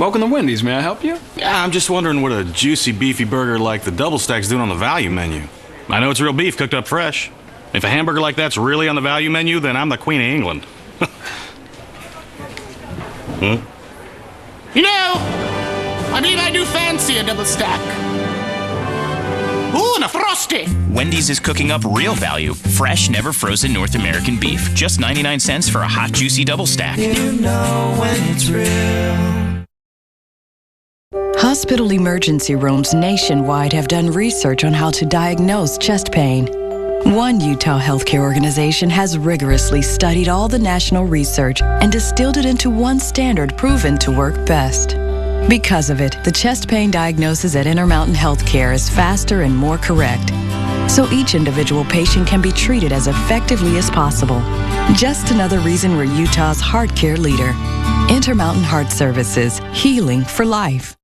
Welcome to Wendy's. May I help you? Yeah, I'm just wondering what a juicy, beefy burger like the Double Stack's doing on the value menu. I know it's real beef cooked up fresh. If a hamburger like that's really on the value menu, then I'm the Queen of England. You know, I believe I do fancy a double stack. Ooh, and a frosty. Wendy's is cooking up real value. Fresh, never frozen North American beef. Just 99 cents for a hot, juicy double stack. You know when it's real. Hospital emergency rooms nationwide have done research on how to diagnose chest pain. One Utah healthcare organization has rigorously studied all the national research and distilled it into one standard proven to work best. Because of it, the chest pain diagnosis at Intermountain Healthcare is faster and more correct, so each individual patient can be treated as effectively as possible. Just another reason we're Utah's heart care leader. Intermountain Heart Services, healing for life.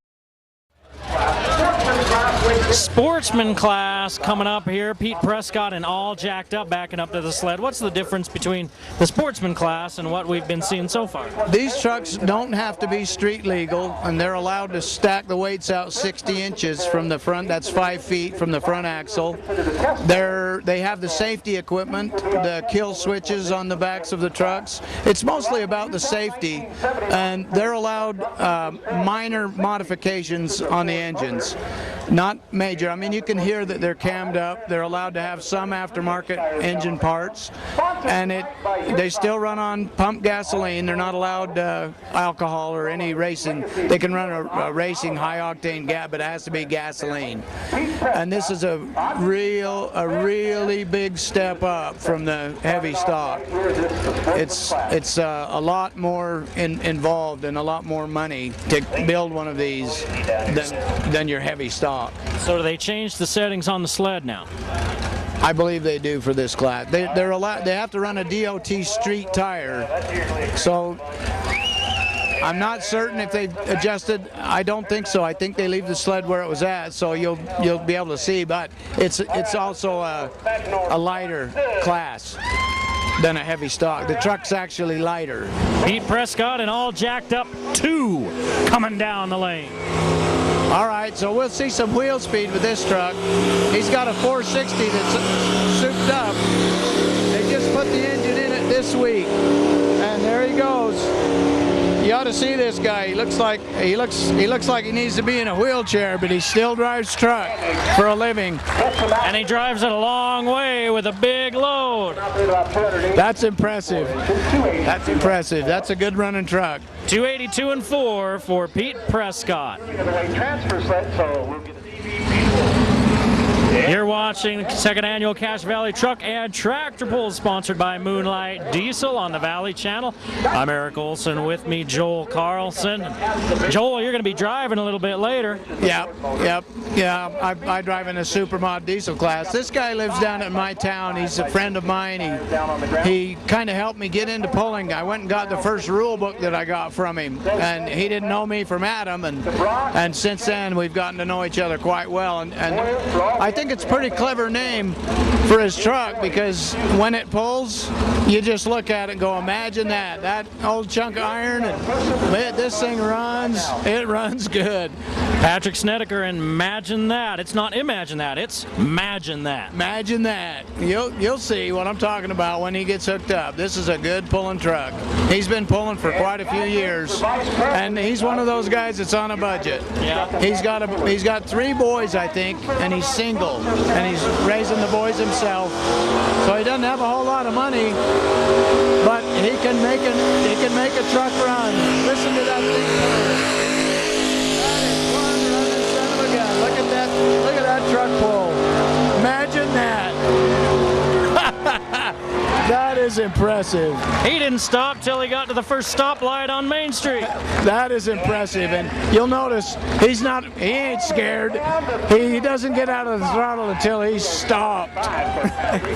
Sportsman class coming up here. Pete Prescott and all jacked up, backing up to the sled. What's the difference between the sportsman class and what we've been seeing so far? These trucks don't have to be street legal, and they're allowed to stack the weights out 60 inches from the front. That's 5 feet from the front axle. They have the safety equipment, the kill switches on the backs of the trucks. It's mostly about the safety, and they're allowed minor modifications on the engines. Not major. I mean, you can hear that they're cammed up. They're allowed to have some aftermarket engine parts, and they still run on pump gasoline. They're not allowed alcohol or any racing. They can run a racing high-octane gas, but it has to be gasoline. And this is a really big step up from the heavy stock. It's a lot more involved and a lot more money to build one of these than your heavy stock. So do they change the settings on the sled now? I believe they do for this class. They're allowed. They have to run a DOT street tire. So I'm not certain if they've adjusted. I don't think so. I think they leave the sled where it was at, so you'll be able to see. But it's also a lighter class than a heavy stock. The truck's actually lighter. Pete Prescott and all jacked up 2 coming down the lane. All right, so we'll see some wheel speed with this truck. He's got a 460 that's souped up. They just put the engine in it this week, and there he goes. You ought to see this guy. He looks like he needs to be in a wheelchair, but he still drives truck for a living. And he drives it a long way with a big load. That's impressive. That's impressive. That's a good running truck. 282 and 4 for Pete Prescott. You're watching the second annual Cache Valley Truck and Tractor Pull, sponsored by Moonlight Diesel on the Valley Channel. I'm Eric Olson, with me Joel Carlson. Joel, you're going to be driving a little bit later. Yeah. I drive in a Supermod diesel class. This guy lives down in my town. He's a friend of mine. He kind of helped me get into pulling. I went and got the first rule book that I got from him, and he didn't know me from Adam, and since then we've gotten to know each other quite well. And I think it's a pretty clever name for his truck, because when it pulls, you just look at it and go, imagine that old chunk of iron, and this thing runs. It runs good. Patrick Snedeker, and imagine that. It's not imagine that, it's imagine that. Imagine that. You'll see what I'm talking about when he gets hooked up. This is a good pulling truck. He's been pulling for quite a few years, and he's one of those guys that's on a budget. Yeah. He's got 3 boys, I think, and he's single, and he's raising the boys himself. So he doesn't have a whole lot of money, but he can make a truck run. Listen to that thing. Look at that truck pull. Imagine that. That is impressive. He didn't stop till he got to the first stoplight on Main Street. That is impressive, and you'll notice he ain't scared. He doesn't get out of the throttle until he's stopped.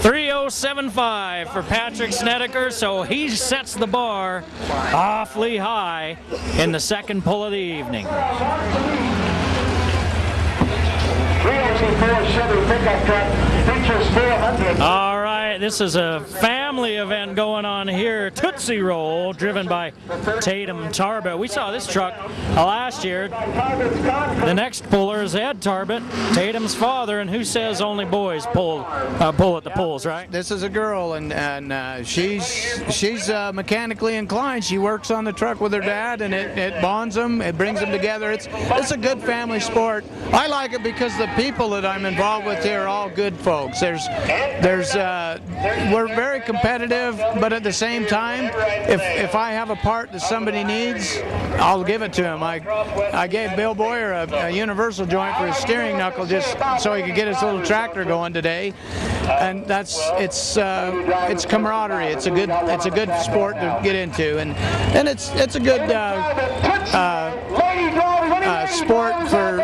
3075 for Patrick Snedeker, so he sets the bar awfully high in the second pull of the evening. 304 Chevy pickup truck features 400. All right, this is a family family event going on here. Tootsie Roll, driven by Tatum Tarbett. We saw this truck last year. The next puller is Ed Tarbett, Tatum's father, and who says only boys pull at the pulls, right? This is a girl, and she's mechanically inclined. She works on the truck with her dad, and it bonds them. It brings them together. It's a good family sport. I like it because the people that I'm involved with here are all good folks. We're very competitive, but at the same time, if I have a part that somebody needs, I'll give it to him. I gave Bill Boyer a universal joint for his steering knuckle just so he could get his little tractor going today, and it's camaraderie. It's a good sport to get into, and it's a good sport for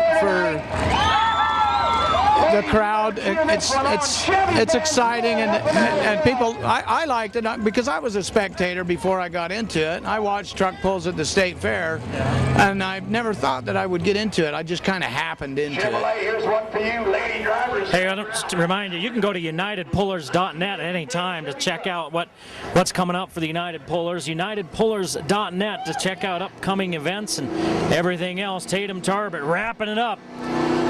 the crowd. It's exciting, and people. I liked it because I was a spectator before I got into it. I watched truck pulls at the state fair, and I never thought that I would get into it. I just kind of happened into it. Here's one for you, lady drivers. Hey, just to remind you can go to UnitedPullers.net at any time to check out what's coming up for the United Pullers. UnitedPullers.net to check out upcoming events and everything else. Tatum Tarbett wrapping it up.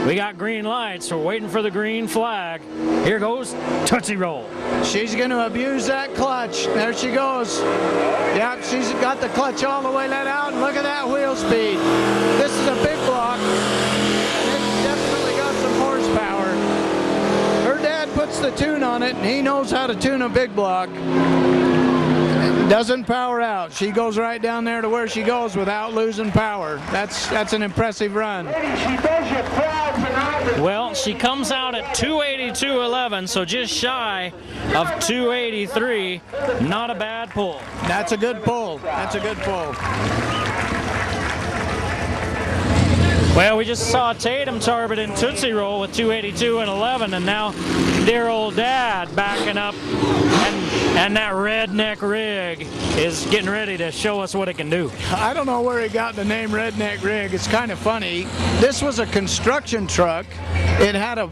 We got green lights. We're waiting for the green flag. Here goes Tootsie Roll. She's going to abuse that clutch. There she goes. Yep, she's got the clutch all the way let out. And look at that wheel speed. This is a big block. It's definitely got some horsepower. Her dad puts the tune on it, and he knows how to tune a big block. Doesn't power out. She goes right down there to where she goes without losing power. That's an impressive run. Well, she comes out at 282.11, so just shy of 283. Not a bad pull. That's a good pull. That's a good pull. Well, we just saw Tatum Tarbett in Tootsie Roll with 282.11, and now dear old dad backing up, and that redneck rig is getting ready to show us what it can do. I don't know where he got the name redneck rig. It's kind of funny. This was a construction truck. It had a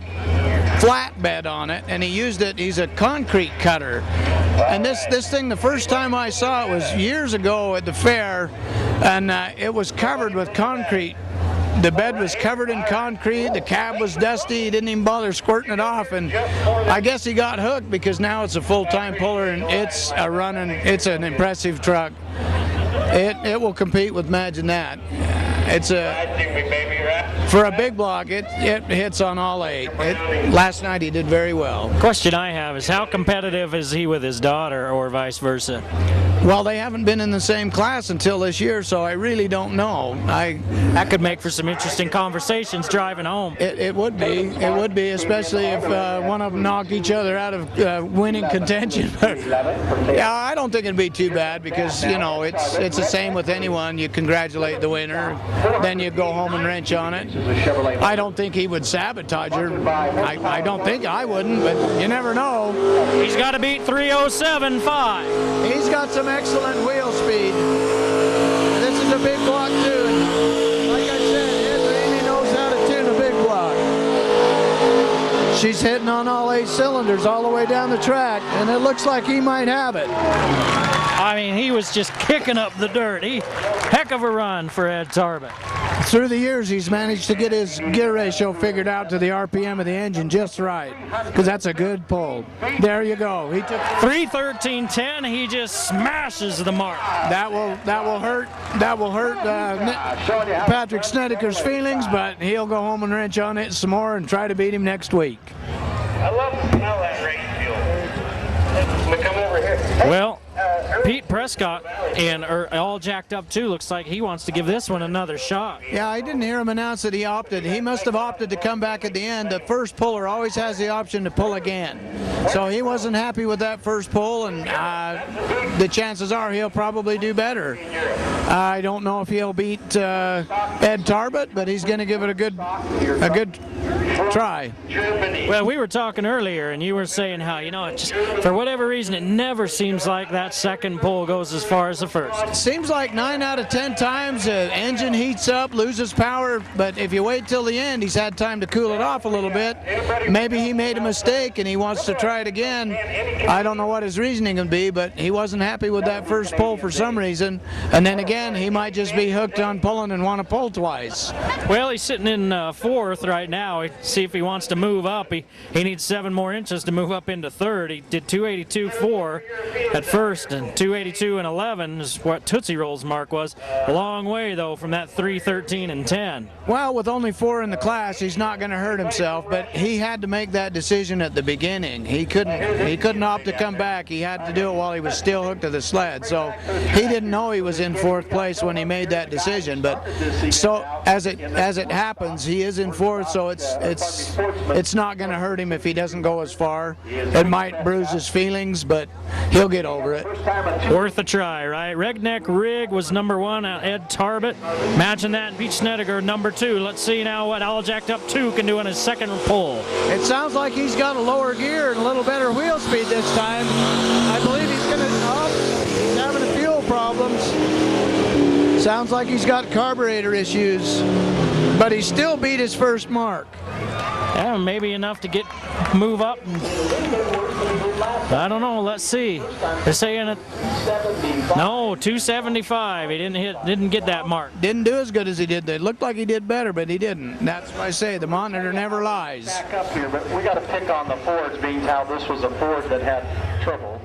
flatbed on it, and he used it. He's a concrete cutter. And this thing, the first time I saw it was years ago at the fair, and it was covered with concrete. The bed was covered in concrete, the cab was dusty, he didn't even bother squirting it off, and I guess he got hooked because now it's a full-time puller, and it's an impressive truck. It will compete with Imagine That. For a big block, it hits on all 8. Last night he did very well. Question I have is, how competitive is he with his daughter, or vice versa? Well, they haven't been in the same class until this year, so I really don't know. That could make for some interesting conversations driving home. It would be. It would be, especially if one of them knocked each other out of winning contention. Yeah, I don't think it'd be too bad because, it's the same with anyone. You congratulate the winner, then you go home and wrench on it. I don't think he would sabotage her. I don't think I wouldn't, but you never know. He's got to beat 307.5. He's got some excellent wheel speed. This is a big block too, and like I said, Ed really knows how to tune a big block. She's hitting on all 8 cylinders all the way down the track, and it looks like he might have it. I mean, he was just kicking up the dirt. Heck of a run for Ed Tarbett. Through the years, he's managed to get his gear ratio figured out to the RPM of the engine just right, because that's a good pull. There you go. He took 3:13.10. He just smashes the mark. That will hurt. That will hurt Patrick Snedeker's feelings, but he'll go home and wrench on it some more and try to beat him next week. I love to smell that race fuel. We come over here. Well, Pete Prescott all jacked up too. Looks like he wants to give this one another shot. Yeah, I didn't hear him announce that he opted. He must have opted to come back at the end. The first puller always has the option to pull again. So he wasn't happy with that first pull, and the chances are he'll probably do better. I don't know if he'll beat Ed Tarbett, but he's going to give it a good try. Well, we were talking earlier, and you were saying how, just for whatever reason, it never seems like that second pull pull goes as far as the first. Seems like 9 out of 10 times the engine heats up, loses power, but if you wait till the end, he's had time to cool it off a little bit. Maybe he made a mistake and he wants to try it again. I don't know what his reasoning would be, but he wasn't happy with that first pull for some reason. And then again, he might just be hooked on pulling and want to pull twice. Well, he's sitting in fourth right now. See if he wants to move up. He needs 7 more inches to move up into third. He did 282.4 at first, and 282.11 is what Tootsie Roll's mark was. A long way, though, from that 313 and 10. Well, with only 4 in the class, he's not going to hurt himself, but he had to make that decision at the beginning. He couldn't opt to come back. He had to do it while he was still hooked to the sled. So he didn't know he was in 4th place when he made that decision. But so as it happens, he is in 4th, so it's not going to hurt him if he doesn't go as far. It might bruise his feelings, but he'll get over it. Worth a try, right? Regneck Rig was number 1. Ed Tarbett matching that. Pete Snedeker number 2. Let's see now what All Jacked Up 2 can do on his second pull. It sounds like he's got a lower gear and a little better wheel speed this time. I believe he's going to he's having fuel problems. Sounds like he's got carburetor issues, but he still beat his first mark. Yeah, maybe enough to move up. I don't know. Let's see. They're saying it. No, 275. He didn't get that mark. Didn't do as good as he did. It looked like he did better, but he didn't. That's why I say the monitor never lies. Back up here, but we got to pick on the Fords, being how this was a Ford that had trouble.